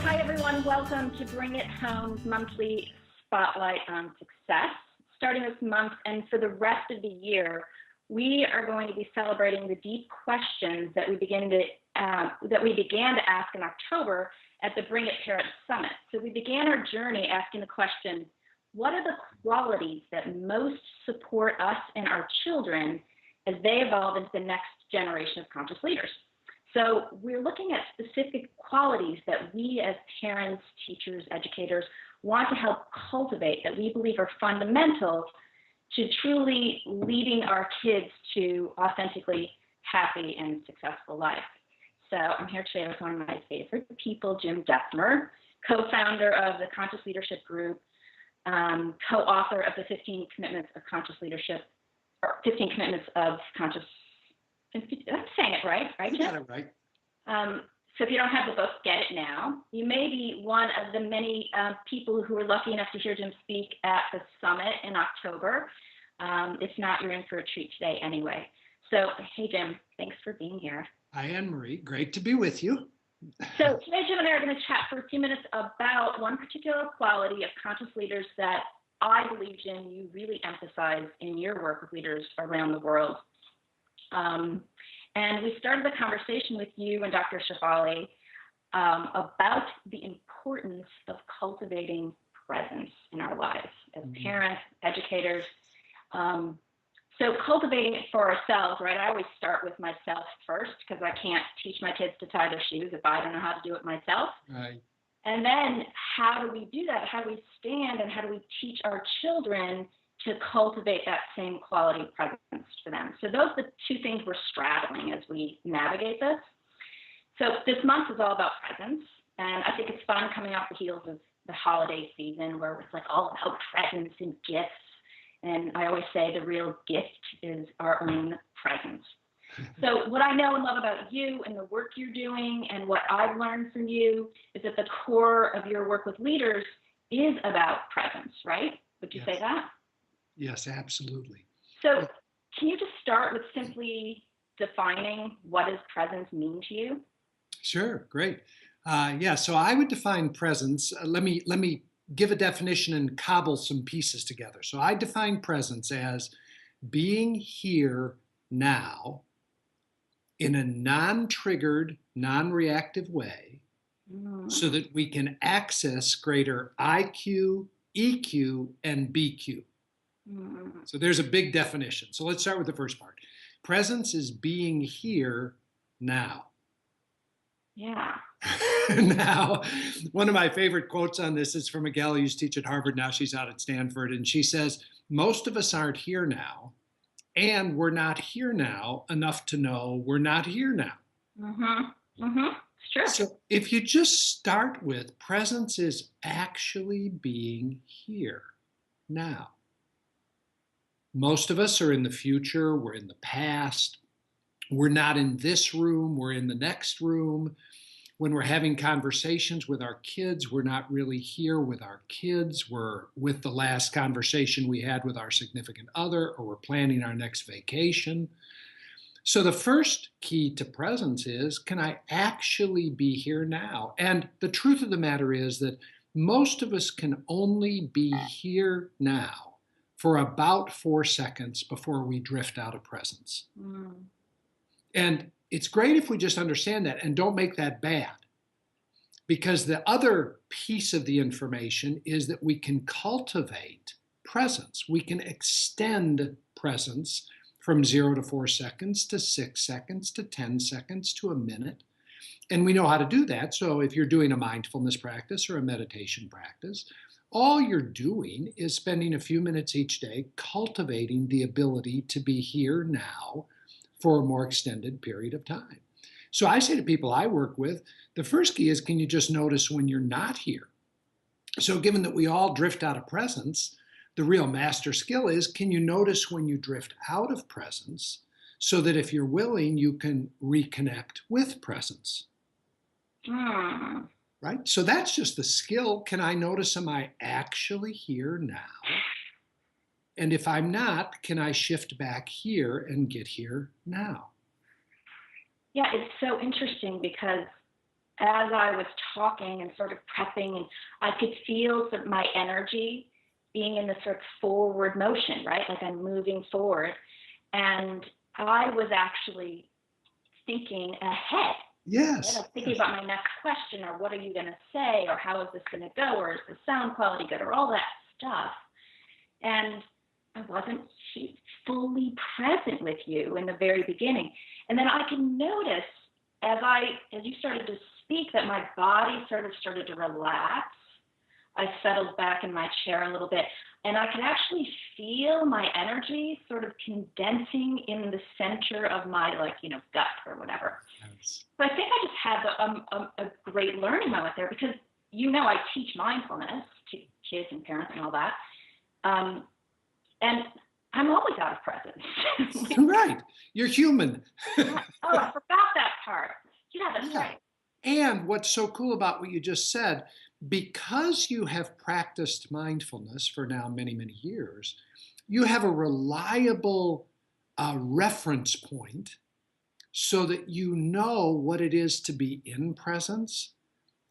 Hi everyone, welcome to Bring It Home's monthly spotlight on success. Starting this month and for the rest of the year, we are going to be celebrating the deep questions that we began to ask in October at the Bring It Parent Summit. So we began our journey asking the question, what are the qualities that most support us and our children as they evolve into the next generation of conscious leaders? So we're looking at specific qualities that we as parents, teachers, educators want to help cultivate that we believe are fundamental to truly leading our kids to authentically happy and successful life. So I'm here today with one of my favorite people, Jim Dethmer, co-founder of the Conscious Leadership Group, co-author of the 15 Commitments of Conscious Leadership, or 15 Commitments of Conscious. I'm saying it right, Jim? You got it right. So if you don't have the book, get it now. You may be one of the many people who were lucky enough to hear Jim speak at the summit in October. If not, you're in for a treat today anyway. So, hey, Jim, thanks for being here. Hi, Annmarie. Great to be with you. So today, Jim and I are going to chat for a few minutes about one particular quality of conscious leaders that I believe, Jim, you really emphasize in your work with leaders around the world. And we started the conversation with you and Dr. Shefali about the importance of cultivating presence in our lives as parents, educators. So cultivating it for ourselves, right? I always start with myself first because I can't teach my kids to tie their shoes if I don't know how to do it myself. Right. And then how do we do that? How do we stand and how do we teach our children to cultivate that same quality of presence for them? So those are the two things we're straddling as we navigate this. So this month is all about presence. And I think it's fun coming off the heels of the holiday season where it's like all about presents and gifts. And I always say the real gift is our own presence. So what I know and love about you and the work you're doing and what I've learned from you is that the core of your work with leaders is about presence, right? Would you say that? Yes, absolutely. So can you just start with simply defining what does presence mean to you? Sure, great. So I would define presence. Let me give a definition and cobble some pieces together. So I define presence as being here now in a non-triggered, non-reactive way so that we can access greater IQ, EQ, and BQ. So there's a big definition. So let's start with the first part. Presence is being here now. Yeah. Now, one of my favorite quotes on this is from a gal who used to teach at Harvard. Now she's out at Stanford. And she says, most of us aren't here now. And we're not here now enough to know we're not here now. It's true. So if you just start with presence is actually being here now. Most of us are in the future, we're in the past, we're not in this room, we're in the next room. When we're having conversations with our kids, we're not really here with our kids. We're with the last conversation we had with our significant other, or we're planning our next vacation. So the first key to presence is, can I actually be here now? And the truth of the matter is that most of us can only be here now for about 4 seconds before we drift out of presence. And it's great if we just understand that and don't make that bad. Because the other piece of the information is that we can cultivate presence. We can extend presence from 0 to 4 seconds to 6 seconds to 10 seconds to a minute. And we know how to do that. So if you're doing a mindfulness practice or a meditation practice, all you're doing is spending a few minutes each day cultivating the ability to be here now for a more extended period of time. So I say to people I work with, the first key is, can you just notice when you're not here? So given that we all drift out of presence, the real master skill is, can you notice when you drift out of presence so that if you're willing, you can reconnect with presence? Right? So that's just the skill. Can I notice, am I actually here now? And if I'm not, can I shift back here and get here now? Yeah, it's so interesting because as I was talking and sort of prepping, and I could feel sort of my energy being in this sort of forward motion, right? Like I'm moving forward. And I was actually thinking ahead. Right? I Yes. was thinking about my next question, or what are you going to say, or how is this going to go, or is the sound quality good, or all that stuff. And I wasn't fully present with you in the very beginning. And then I can notice as you started to speak, that my body sort of started to relax. I settled back in my chair a little bit, and I could actually feel my energy sort of condensing in the center of my, gut or whatever. Yes. So I think I just had a great learning moment there, because I teach mindfulness to kids and parents and all that, and I'm always out of presence. Right. You're human. Oh, I forgot that part. Yeah, that's Yeah. right. And what's so cool about what you just said, because you have practiced mindfulness for now many, many years, you have a reliable reference point so that you know what it is to be in presence.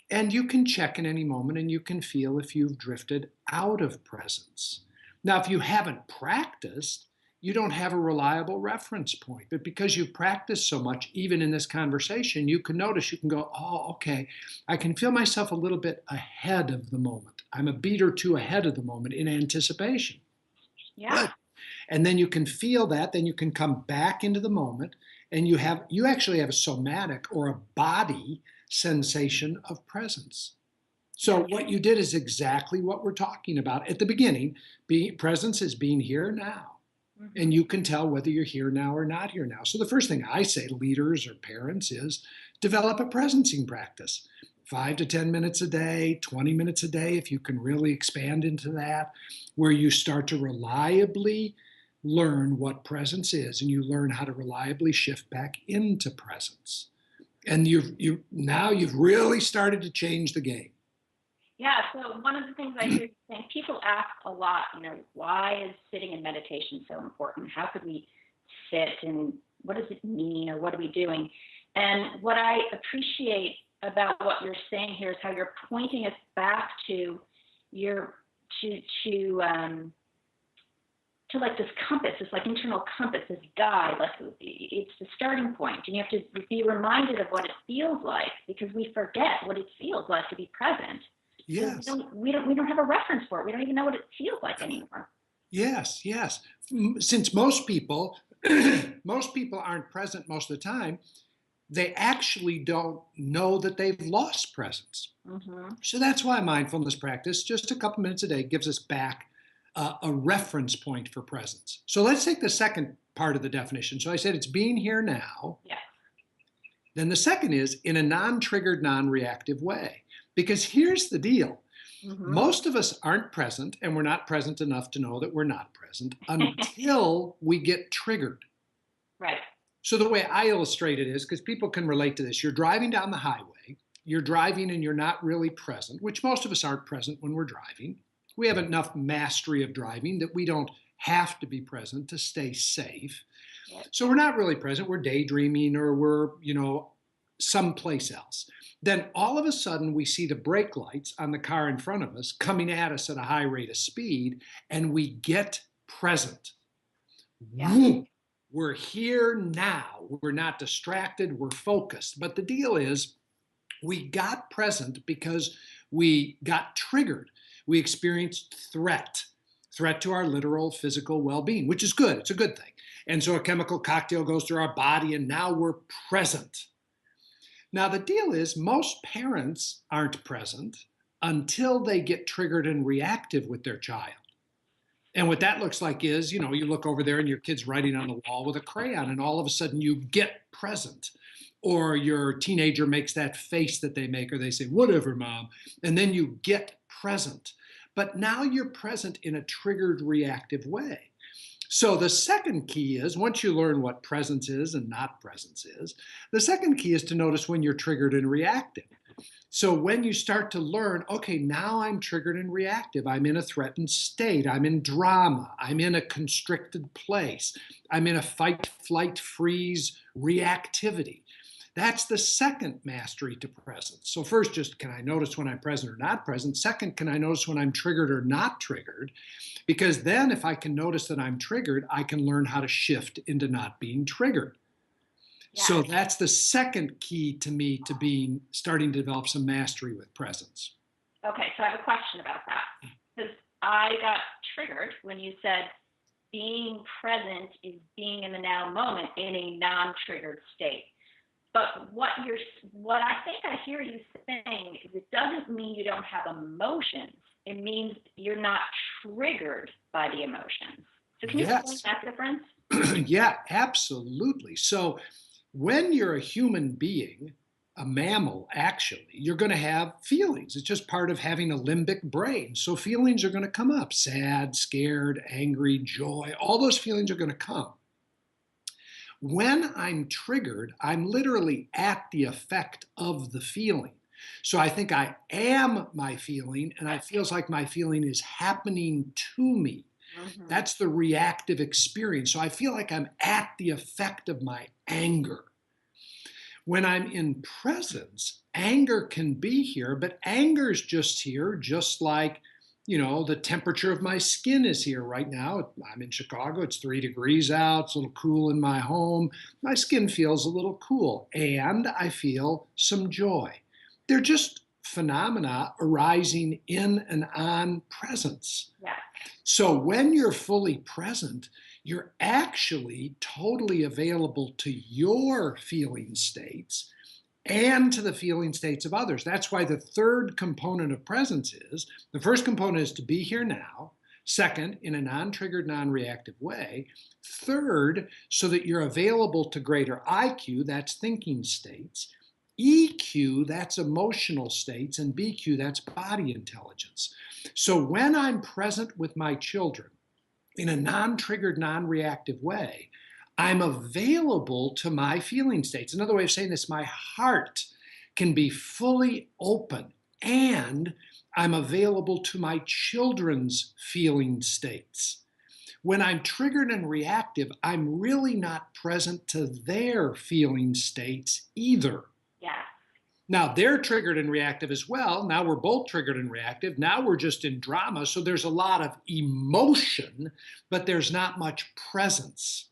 And you can check in any moment and you can feel if you've drifted out of presence. Now, if you haven't practiced, you don't have a reliable reference point. But because you've practiced so much, even in this conversation, you can notice, you can go, oh, okay, I can feel myself a little bit ahead of the moment. I'm a beat or two ahead of the moment in anticipation. Yeah. Good. And then you can feel that, then you can come back into the moment, and you actually have a somatic or a body sensation of presence. So what you did is exactly what we're talking about at the beginning. Presence is being here now. Mm-hmm. And you can tell whether you're here now or not here now. So the first thing I say to leaders or parents is develop a presencing practice. 5 to 10 minutes a day, 20 minutes a day, if you can really expand into that, where you start to reliably learn what presence is, and you learn how to reliably shift back into presence. And you've really started to change the game. Yeah, so one of the things I hear you saying, people ask a lot, why is sitting in meditation so important? How could we sit, and what does it mean, or what are we doing? And what I appreciate about what you're saying here is how you're pointing us back to like this compass, this like internal compass, this guide, like it's the starting point, and you have to be reminded of what it feels like, because we forget what it feels like to be present. Yes. We don't have a reference for it. We don't even know what it feels like anymore. Yes, yes. Since most people aren't present most of the time, they actually don't know that they've lost presence. Mm-hmm. So that's why mindfulness practice, just a couple minutes a day, gives us back a reference point for presence. So let's take the second part of the definition. So I said it's being here now. Yes. Then the second is in a non-triggered, non-reactive way. Because here's the deal. Mm-hmm. Most of us aren't present, and we're not present enough to know that we're not present until we get triggered. Right. So the way I illustrate it is, because people can relate to this, you're driving down the highway, you're driving and you're not really present, which most of us aren't present when we're driving. We have enough mastery of driving that we don't have to be present to stay safe. Yep. So we're not really present, we're daydreaming, or we're, someplace else. Then all of a sudden we see the brake lights on the car in front of us coming at us at a high rate of speed, and we get present. Yeah. We're here now. We're not distracted. We're focused. But the deal is, we got present because we got triggered. We experienced threat to our literal physical well-being, which is good. It's a good thing. And so a chemical cocktail goes through our body, and now we're present. Now, the deal is, most parents aren't present until they get triggered and reactive with their child. And what that looks like is, you look over there and your kid's writing on the wall with a crayon, and all of a sudden you get present. Or your teenager makes that face that they make, or they say, whatever, mom. And then you get present. But now you're present in a triggered, reactive way. So the second key is, once you learn what presence is and not presence is, the second key is to notice when you're triggered and reactive. So when you start to learn, okay, now I'm triggered and reactive. I'm in a threatened state. I'm in drama. I'm in a constricted place. I'm in a fight, flight, freeze reactivity. That's the second mastery to presence. So first, just can I notice when I'm present or not present? Second, can I notice when I'm triggered or not triggered? Because then if I can notice that I'm triggered, I can learn how to shift into not being triggered. Yeah. So that's the second key to me to starting to develop some mastery with presence. Okay, so I have a question about that. Because I got triggered when you said being present is being in the now moment in a non-triggered state. But what I think I hear you saying is it doesn't mean you don't have emotions. It means you're not triggered by the emotions. So can you explain that difference? Yeah, absolutely. So when you're a human being, a mammal, actually, you're going to have feelings. It's just part of having a limbic brain. So feelings are going to come up: sad, scared, angry, joy. All those feelings are going to come. When I'm triggered, I'm literally at the effect of the feeling. So I think I am my feeling, and it feels like my feeling is happening to me. Mm-hmm. That's the reactive experience. So I feel like I'm at the effect of my anger. When I'm in presence, anger can be here, but anger is just here, just like, the temperature of my skin is here right now. I'm in Chicago. It's 3 degrees out. It's a little cool in my home. My skin feels a little cool, and I feel some joy. They're just phenomena arising in and on presence. Yeah. So when you're fully present, you're actually totally available to your feeling states and to the feeling states of others. That's why the third component of presence is, the first component is to be here now. Second, in a non-triggered, non-reactive way. Third, so that you're available to greater IQ, that's thinking states. EQ, that's emotional states. And BQ, that's body intelligence. So when I'm present with my children in a non-triggered, non-reactive way, I'm available to my feeling states. Another way of saying this, my heart can be fully open, and I'm available to my children's feeling states. When I'm triggered and reactive, I'm really not present to their feeling states either. Yeah. Now they're triggered and reactive as well. Now we're both triggered and reactive. Now we're just in drama. So there's a lot of emotion, but there's not much presence.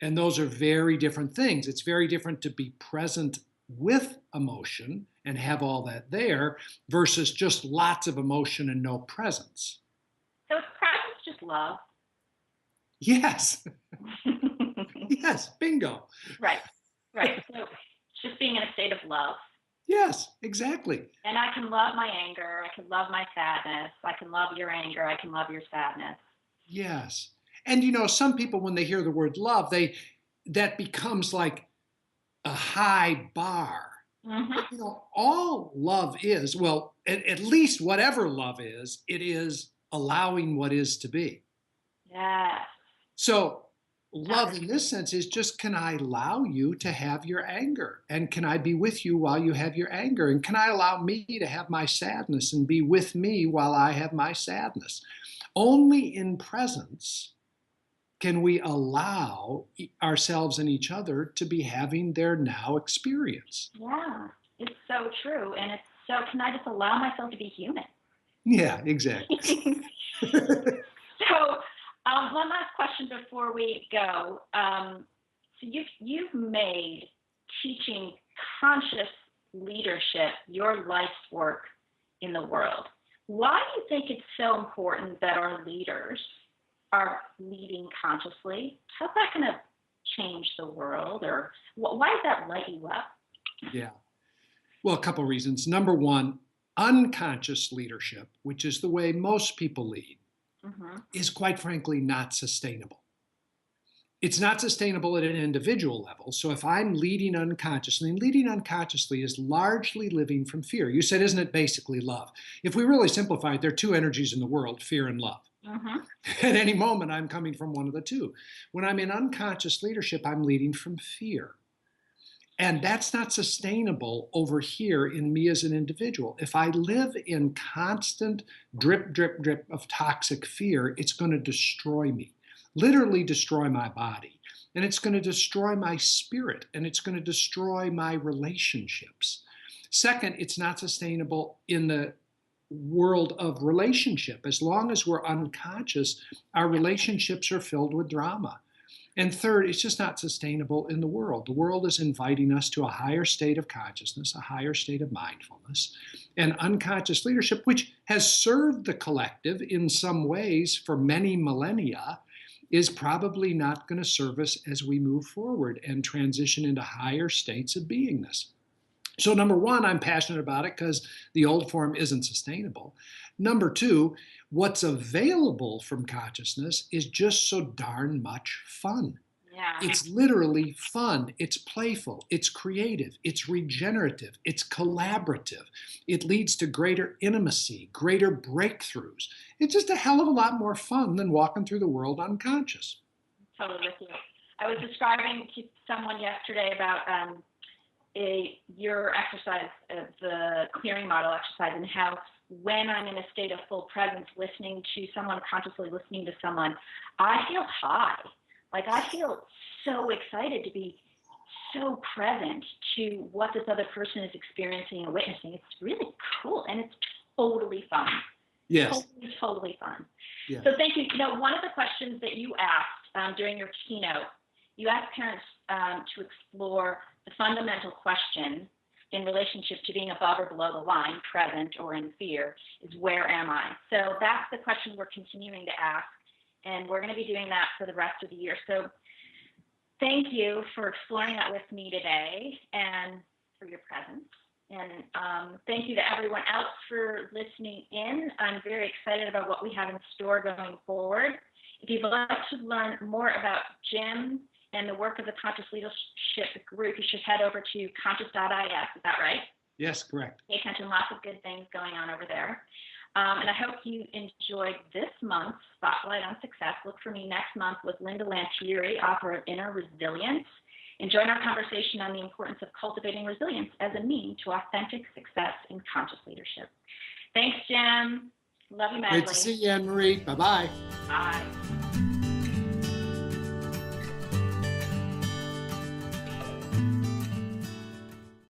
And those are very different things. It's very different to be present with emotion and have all that there versus just lots of emotion and no presence. So is presence just love? Yes. Yes, bingo. Right. So just being in a state of love. Yes, exactly. And I can love my anger. I can love my sadness. I can love your anger. I can love your sadness. Yes. And some people, when they hear the word love, that becomes like a high bar. Mm-hmm. All love is, well, at least whatever love is, it is allowing what is to be. Yeah. So love in this sense is just, can I allow you to have your anger? And can I be with you while you have your anger? And can I allow me to have my sadness and be with me while I have my sadness? Only in presence can we allow ourselves and each other to be having their now experience. Yeah, it's so true. And can I just allow myself to be human? Yeah, exactly. So one last question before we go. So you've made teaching conscious leadership your life's work in the world. Why do you think it's so important that our leaders are leading consciously? How's that going to change the world? Or why does that light you up? Yeah. Well, a couple reasons. Number one, unconscious leadership, which is the way most people lead, is quite frankly not sustainable. It's not sustainable at an individual level. So if I'm leading unconsciously, and leading unconsciously is largely living from fear. You said, isn't it basically love? If we really simplify it, there are two energies in the world, fear and love. At any moment, I'm coming from one of the two. When I'm in unconscious leadership, I'm leading from fear. And that's not sustainable over here in me as an individual. If I live in constant drip, drip, drip of toxic fear, it's going to destroy me, literally destroy my body. and it's going to destroy my spirit, and it's going to destroy my relationships. Second, it's not sustainable in the world of relationship. As long as we're unconscious, our relationships are filled with drama. And third, it's just not sustainable in the world. The world is inviting us to a higher state of consciousness, a higher state of mindfulness, and unconscious leadership, which has served the collective in some ways for many millennia, is probably not going to serve us as we move forward and transition into higher states of beingness. So number one, I'm passionate about it because the old form isn't sustainable. Number two, what's available from consciousness is just so darn much fun. Yeah. It's literally fun. It's playful. It's creative. It's regenerative. It's collaborative. It leads to greater intimacy, greater breakthroughs. It's just a hell of a lot more fun than walking through the world unconscious. Totally with you. I was describing to someone yesterday about your exercise, the clearing model exercise, and how when I'm in a state of full presence, listening to someone, consciously listening to someone, I feel high. Like I feel so excited to be so present to what this other person is experiencing and witnessing. It's really cool, and it's totally fun. Yes. Totally fun. Yeah. So thank you. You know, one of the questions that you asked during your keynote, you asked parents to explore the fundamental question in relationship to being above or below the line, present or in fear, is where am I? So that's the question we're continuing to ask, and we're going to be doing that for the rest of the year. So thank you for exploring that with me today and for your presence. And thank you to everyone else for listening in. I'm very excited about what we have in store going forward. If you'd like to learn more about Jim and the work of the Conscious Leadership Group, you should head over to conscious.is. Is that right? Yes, correct. Pay attention, lots of good things going on over there. And I hope you enjoyed this month's Spotlight on Success. Look for me next month with Linda Lantieri, author of Inner Resilience, and join our conversation on the importance of cultivating resilience as a means to authentic success in conscious leadership. Thanks, Jim. Love you, madly. Great to see you, Annmarie. Bye-bye. Bye.